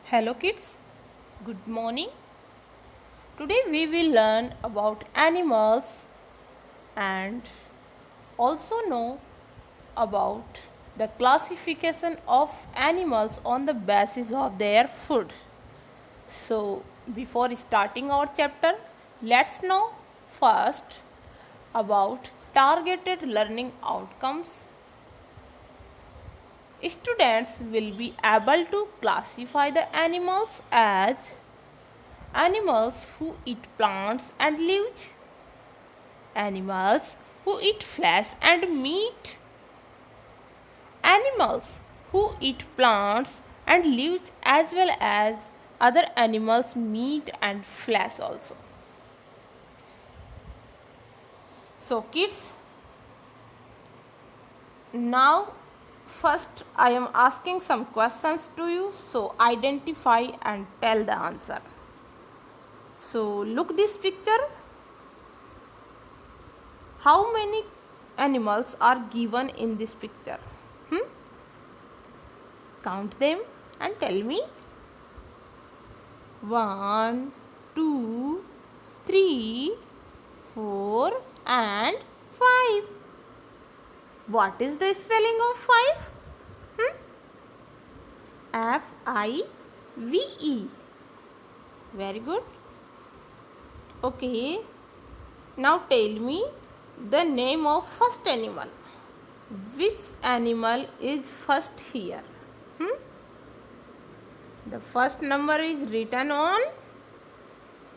Hello kids, good morning. Today we will learn about animals and also know about the classification of animals on the basis of their food. So, before starting our chapter, let's know first about targeted learning outcomes. Students will be able to classify the animals as animals who eat plants and leaves, animals who eat flesh and meat, animals who eat plants and leaves as well as other animals meat and flesh also. So kids, now first I am asking some questions to you, so identify and tell the answer. So look this picture. How many animals are given in this picture? Count them and tell me. 1, 2, 3, 4 and 5. What is the spelling of 5? F-I-V-E. Very good. Okay. Now tell me the name of first animal. Which animal is first here? The first number is written on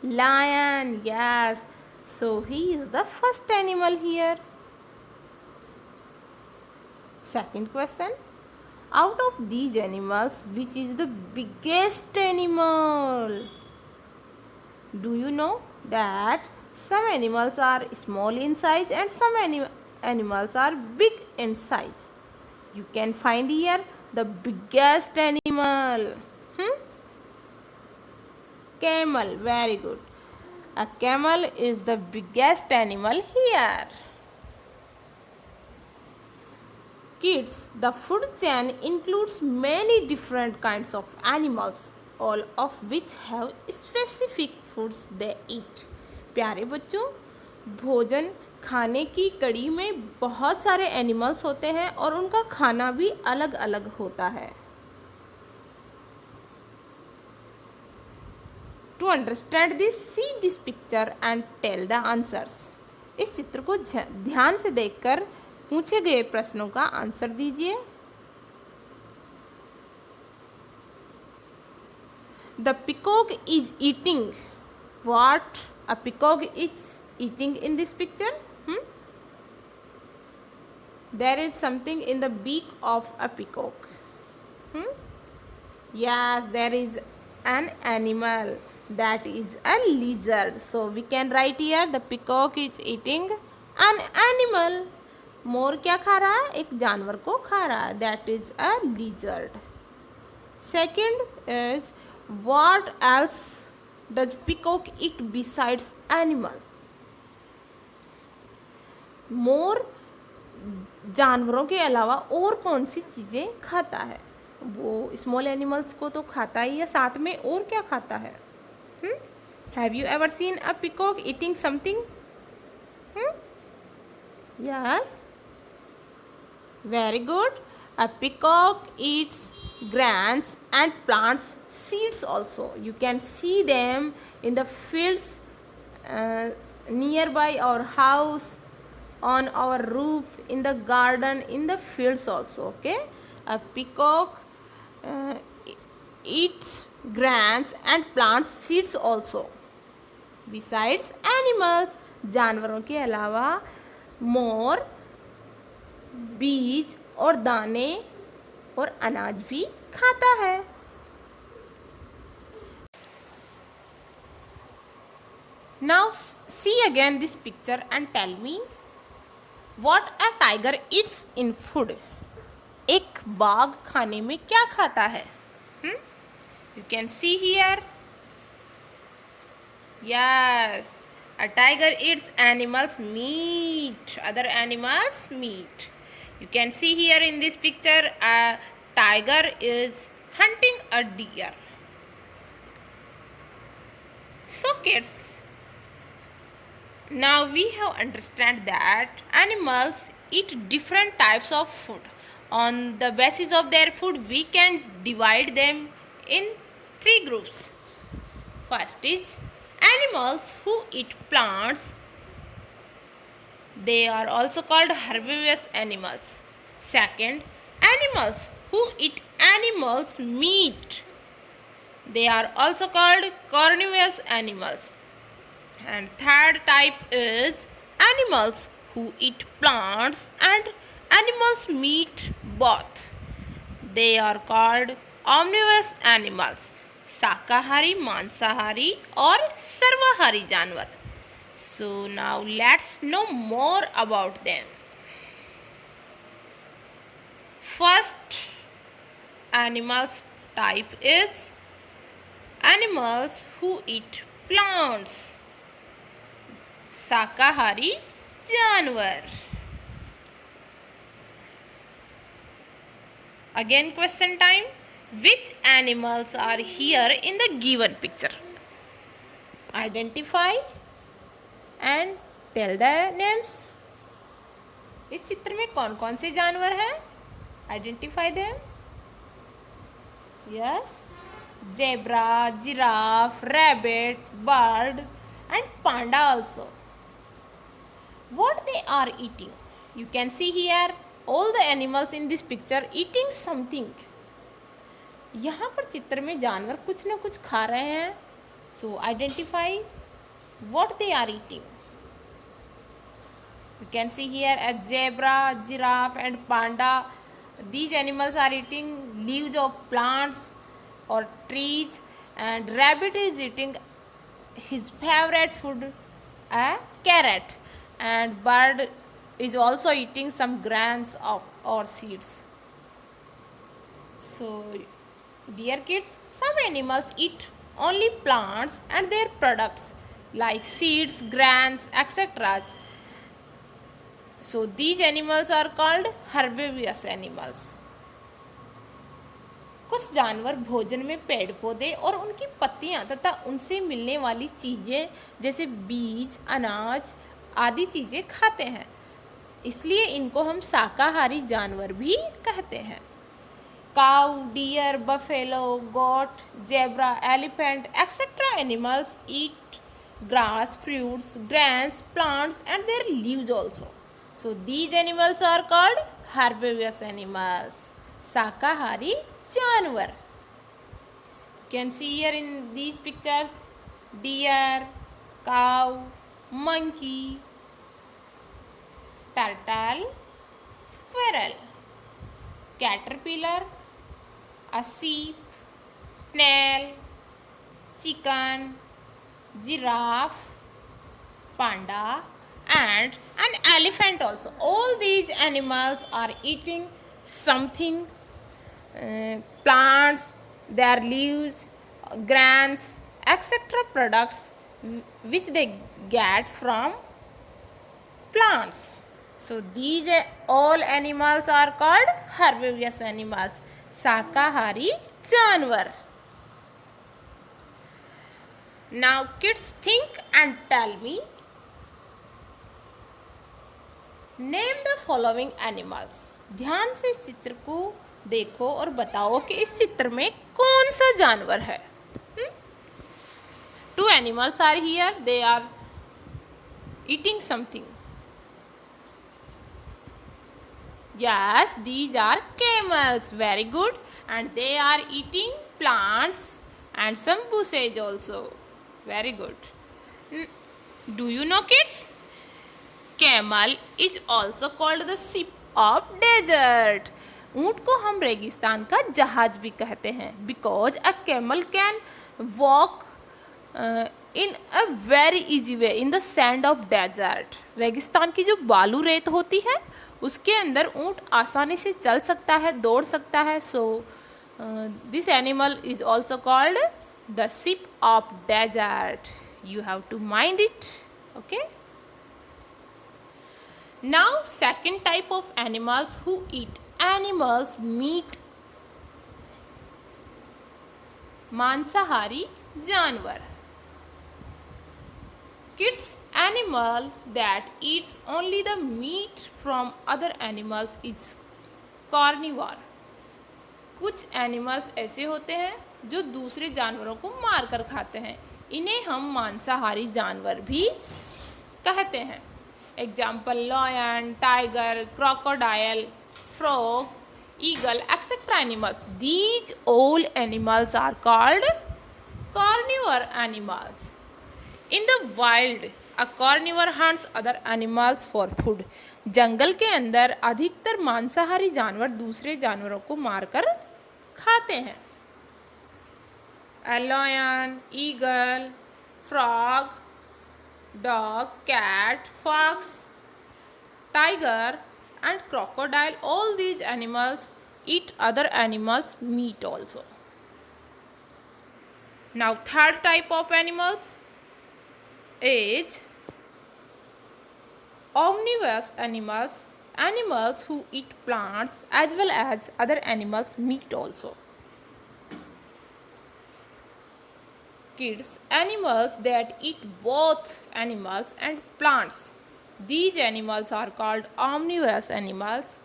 lion. Yes. So he is the first animal here. Second question. Out of these animals, which is the biggest animal? Do you know that some animals are small in size and some animals are big in size? You can find here the biggest animal. Camel. Very good. A camel is the biggest animal here. Kids, the food chain includes many different kinds of animals, all of which have specific foods they eat. प्यारे बच्चों, भोजन खाने की कड़ी में बहुत सारे animals होते हैं और उनका खाना भी अलग अलग होता है. To understand this, see this picture and tell the answers. इस चित्र को ध्यान से देखकर पूछे गए प्रश्नों का आंसर दीजिए. The peacock is eating. What a peacock is eating in this picture? There is something in the beak of a peacock. Yes, there is an animal. That is a lizard. So we can write here the peacock is eating an animal. मोर क्या खा रहा है? एक जानवर को खा रहा है. That is a lizard. Second is, what else does peacock eat besides animals? मोर जानवरों के अलावा और कौन सी चीज़ें खाता है? वो स्मॉल एनिमल्स को तो खाता ही है, साथ में और क्या खाता है? Have you ever seen a peacock eating something? Yes. Very good. A peacock eats grains and plants seeds also. You can see them in the fields nearby our house, on our roof, in the garden, in the fields also. Okay. A peacock eats grains and plants seeds also. Besides animals, जानवरों के अलावा मोर बीज और दाने और अनाज भी खाता है. Now see again this picture and tell me what a tiger eats in food. एक बाघ खाने में क्या खाता है? You can see here. Yes, a tiger eats animals meat, other animals meat. You can see here in this picture a tiger is hunting a deer. So kids, now we have understand that animals eat different types of food. On the basis of their food, we can divide them in three groups. First is animals who eat plants. They are also called herbivorous animals. Second, animals who eat animals' meat. They are also called carnivorous animals. And third type is animals who eat plants and animals meat both. They are called omnivorous animals, शाकाहारी, मांसाहारी और सर्वाहारी जानवर. So now let's know more about them. First animals type is animals who eat plants. शाकाहारी जानवर. Again question time. Which animals are here in the given picture? Identify and tell the names. इस चित्र में कौन कौन से जानवर हैं? Identify them. Yes. Zebra, giraffe, rabbit, bird and panda also. What they are eating? You can see here all the animals in this picture eating something. यहाँ पर चित्र में जानवर कुछ न कुछ खा रहे हैं. So identify what they are eating. You can see here a zebra, giraffe and panda. These animals are eating leaves of plants or trees, and rabbit is eating his favorite food, a carrot, and bird is also eating some grains or seeds. So dear kids, some animals eat only plants and their products like seeds, grains, etc. So these animals are called herbivorous animals. कुछ जानवर भोजन में पेड़ पौधे और उनकी पत्तियां तथा उनसे मिलने वाली चीज़ें जैसे बीज, अनाज आदि चीज़ें खाते हैं, इसलिए इनको हम शाकाहारी जानवर भी कहते हैं. Cow, deer, buffalo, goat, zebra, elephant et cetera animals eat grass, fruits, grains, plants and their leaves also. So these animals are called herbivorous animals. शाकाहारी जानवर. You can see here in these pictures deer, cow, monkey, turtle, squirrel, caterpillar, a sheep, snail, chicken, giraffe, panda and an elephant also. All these animals are eating something, plants, their leaves, grains, etc. products which they get from plants. So these all animals are called herbivorous animals, शाकाहारी जानवर. Now kids, think and tell me, name the following animals. ध्यान से इस चित्र को देखो और बताओ कि इस चित्र में कौन सा जानवर है. Two animals are here. They are eating something. Yes, these are camels. Very good. And they are eating plants and some bushes also. Very good. Do you know, kids? Camel is also called the ship of desert. ऊँट को हम रेगिस्तान का जहाज भी कहते हैं. Because a camel can walk in a very easy way in the sand of desert. रेगिस्तान की जो बालू रेत होती है उसके अंदर ऊँट आसानी से चल सकता है, दौड़ सकता है. So this animal is also called the ship of desert. You have to mind it. Okay. Now second type of animals who eat animals meat, मांसाहारी जानवर. Kids animal that eats only the meat from other animals is carnivore. कुछ animals ऐसे होते हैं जो दूसरे जानवरों को मार कर खाते हैं, इन्हें हम मांसाहारी जानवर भी कहते हैं. Example lion, tiger, crocodile, frog, eagle etcetera animals. These all animals are called carnivore animals. In the wild, a carnivore hunts other animals for food. जंगल के अंदर अधिकतर मांसाहारी जानवर दूसरे जानवरों को मारकर खाते हैं. A lion, eagle, frog, dog, cat, fox, tiger, and crocodile. All these animals eat other animals' meat also. Now, third type of animals is omnivorous animals. Animals who eat plants as well as other animals' meat also. Kids, animals that eat both animals and plants. These animals are called omnivorous animals.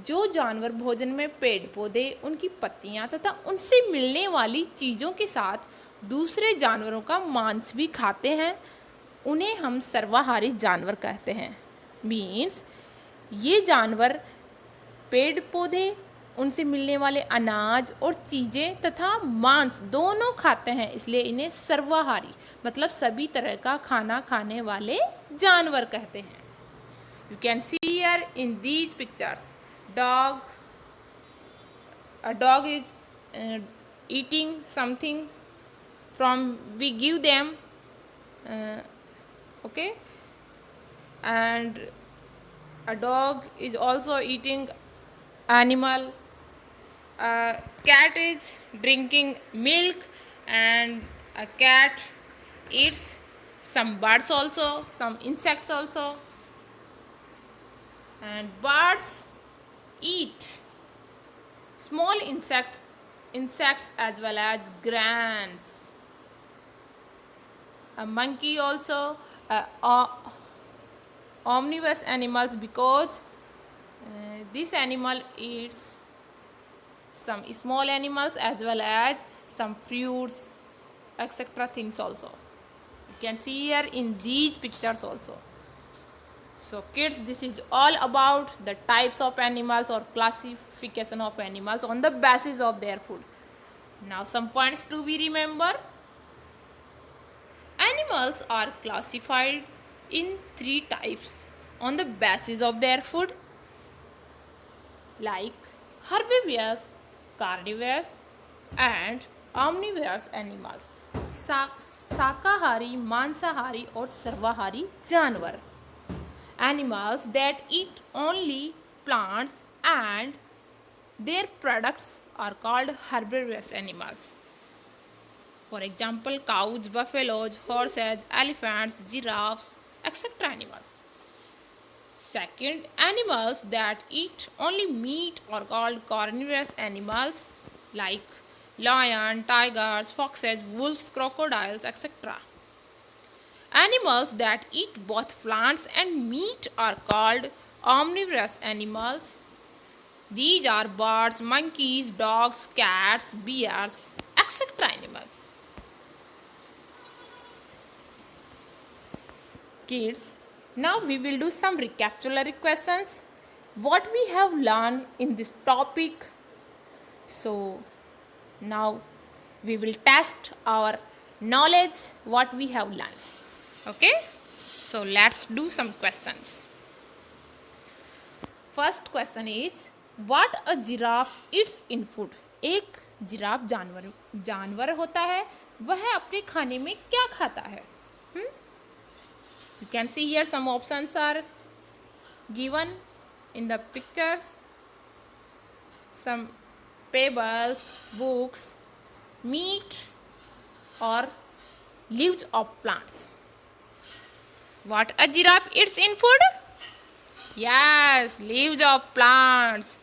जो जानवर भोजन में पेड़ पौधे, उनकी पत्तियां तथा उनसे मिलने वाली चीज़ों के साथ दूसरे जानवरों का मांस भी खाते हैं, उन्हें हम सर्वाहारी जानवर कहते हैं. मीन्स ये जानवर पेड़ पौधे, उनसे मिलने वाले अनाज और चीज़ें तथा मांस दोनों खाते हैं, इसलिए इन्हें सर्वाहारी मतलब सभी तरह का खाना खाने वाले जानवर कहते हैं. You can see here in these pictures dog. A dog is eating something from we give them, okay, and a dog is also eating animal. A cat is drinking milk, and a cat eats some birds also, some insects also, and birds eat small insects as well as grains. A monkey also omnivorous animals because this animal eats some small animals as well as some fruits etc things also. You can see here in these pictures also. So kids, this is all about the types of animals or classification of animals on the basis of their food. Now some points to be remember. Animals are classified in 3 types on the basis of their food, like herbivorous, carnivorous and omnivorous animals. शाकाहारी, मांसाहारी और सर्वाहारी जानवर. Animals that eat only plants and their products are called herbivorous animals. For example, cows, buffaloes, horses, elephants, giraffes, etc. animals. Second, animals that eat only meat are called carnivorous animals like lion, tigers, foxes, wolves, crocodiles, etc. Animals that eat both plants and meat are called omnivorous animals. These are birds, monkeys, dogs, cats, bears, etc. animals. Kids, now we will do some recapitulatory questions. What we have learned in this topic. So, now we will test our knowledge, what we have learned. Okay, so let's do some questions. First question is, what a giraffe eats in food? एक giraffe जानवर होता है, वह अपने खाने में क्या खाता है? You can see here some options are given in the pictures. Some pebbles, books, meat or leaves of plants. What a giraffe eats in food? Yes, leaves of plants.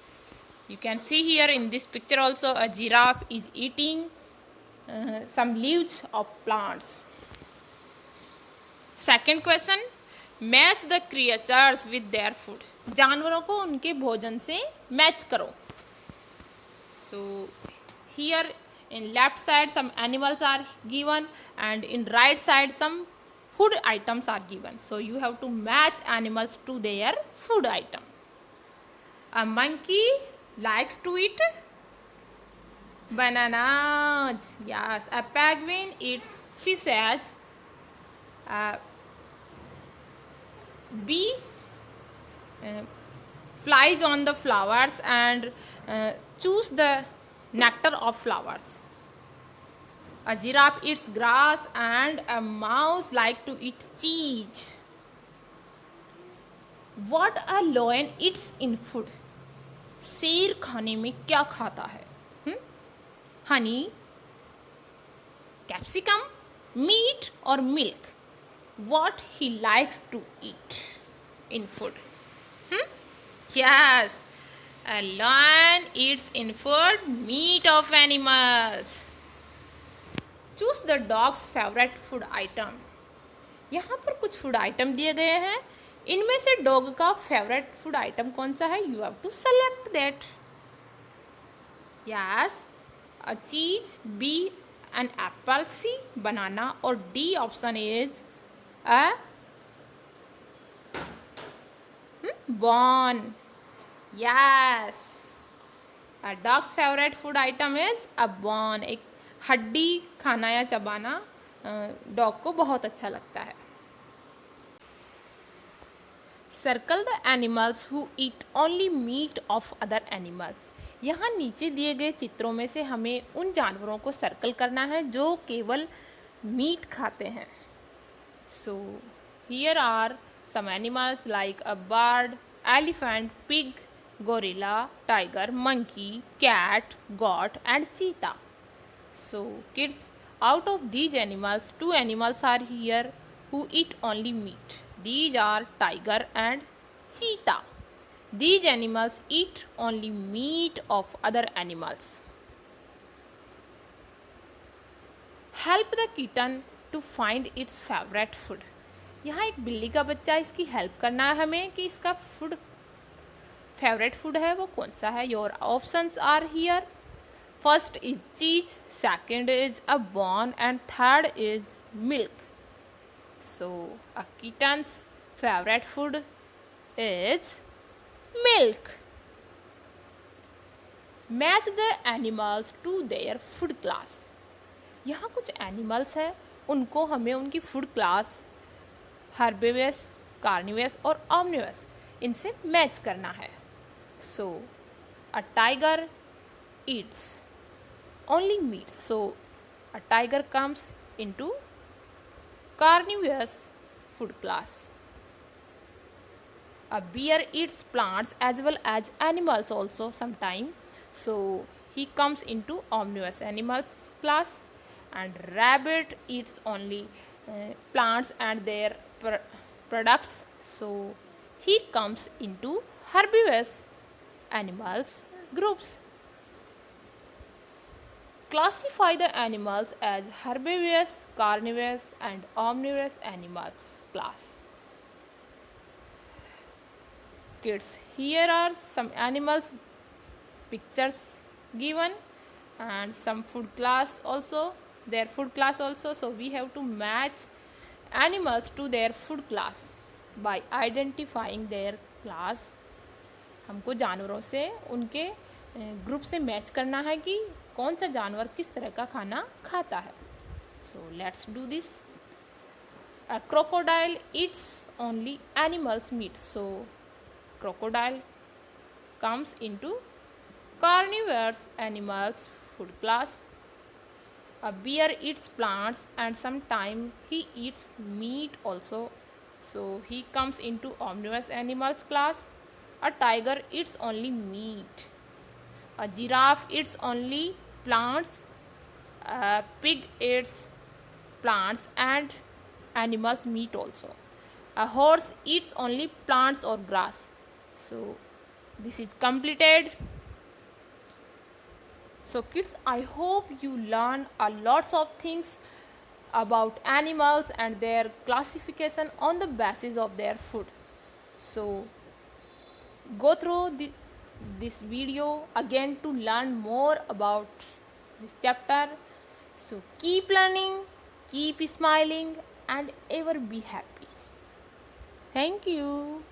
You can see here in this picture also a giraffe is eating some leaves of plants. Second question, match the creatures with their food, जानवरों को उनके भोजन से match करो. So here in left side some animals are given and in right side some food items are given. So you have to match animals to their food item. A monkey likes to eat bananas. Yes. A penguin eats fishes. A bee flies on the flowers and choose the nectar of flowers. A giraffe eats grass and a mouse like to eat cheese. What a lion eats in food. शेर खाने में क्या खाता है? Honey, capsicum, meet और milk. What he likes to eat in food? Yes, a lion eats in food meat of animals. Choose the dogs favourite food item. यहाँ पर कुछ फूड आइटम दिए गए हैं, इनमें से डॉग का फेवरेट फूड आइटम कौन सा है? You have to select that. Yes, a cheese, B an apple, C banana और D option is a bone. Yes, a dog's favourite food item is a bone. एक हड्डी खाना या चबाना डॉग को बहुत अच्छा लगता है. Circle the animals who eat only meat of other animals. यहाँ नीचे दिए गए चित्रों में से हमें उन जानवरों को सर्कल करना है जो केवल मीट खाते हैं. So here are some animals like a bird, elephant, pig, gorilla, tiger, monkey, cat, goat and cheetah. So kids, out of these animals, two animals are here who eat only meat. These are tiger and cheetah. These animals eat only meat of other animals. Help the kitten to find its favorite food. यहाँ एक बिल्ली का बच्चा, इसकी help करना है हमें कि इसका फूड फेवरेट फूड है वो कौन सा है. Your options are here. First is cheese, second is a bone and third is milk. So a kitten's favorite food is milk. Match the animals to their food class. यहाँ कुछ animals हैं, उनको हमें उनकी फूड क्लास हर्बिवरस, कार्निवरस और ऑमनिवरस इनसे match करना है. So a tiger eats only meat, so a tiger comes into carnivorous food class. A bear eats plants as well as animals also sometime, so he comes into omnivorous animals class. And rabbit eats only plants and their products, so he comes into herbivorous animals groups. Classify the animals as herbivorous, carnivorous and omnivorous animals class. Kids, here are some animals pictures given and some food class also, their food class also. So we have to match animals to their food class by identifying their class. हमको जानवरों से उनके group से match करना है कि कौन सा जानवर किस तरह का खाना खाता है. So let's do this. A crocodile eats only animals meat, so crocodile comes into carnivorous animals food class. A bear eats plants and sometimes he eats meat also, so he comes into omnivorous animals class. A tiger eats only meat. A giraffe eats only plants. A pig eats plants and animals meat also. A horse eats only plants or grass. So this is completed. So kids, I hope you learn a lots of things about animals and their classification on the basis of their food. So go through this video again to learn more about this chapter. So keep learning, keep smiling, and ever be happy. Thank you.